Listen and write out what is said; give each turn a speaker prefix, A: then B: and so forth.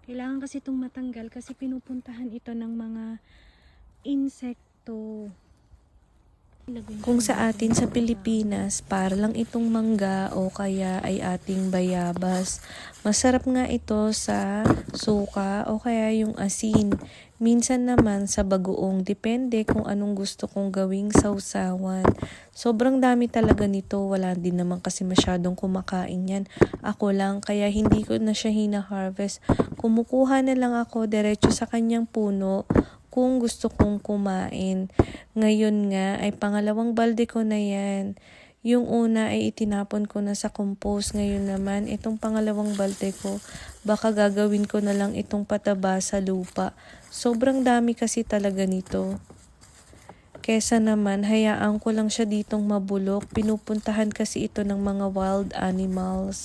A: Kailangan kasi itong matanggal kasi pinupuntahan ito ng mga insekto.
B: Kung sa atin sa Pilipinas, para lang itong mangga o kaya ay ating bayabas. Masarap nga ito sa suka o kaya yung asin. Minsan naman sa bagoong, depende kung anong gusto kong gawing sausawan. Sobrang dami talaga nito, wala din naman kasi masyadong kumakain yan. Ako lang, kaya hindi ko na siya hina-harvest. Kumukuha na lang ako diretso sa kanyang puno kung gusto kong kumain. Ngayon nga ay pangalawang balde ko na yan. Yung una ay itinapon ko na sa compost. Ngayon naman, itong pangalawang balde ko, baka gagawin ko na lang itong pataba sa lupa. Sobrang dami kasi talaga nito. Kesa naman, hayaan ko lang siya ditong mabulok. Pinupuntahan kasi ito ng mga wild animals.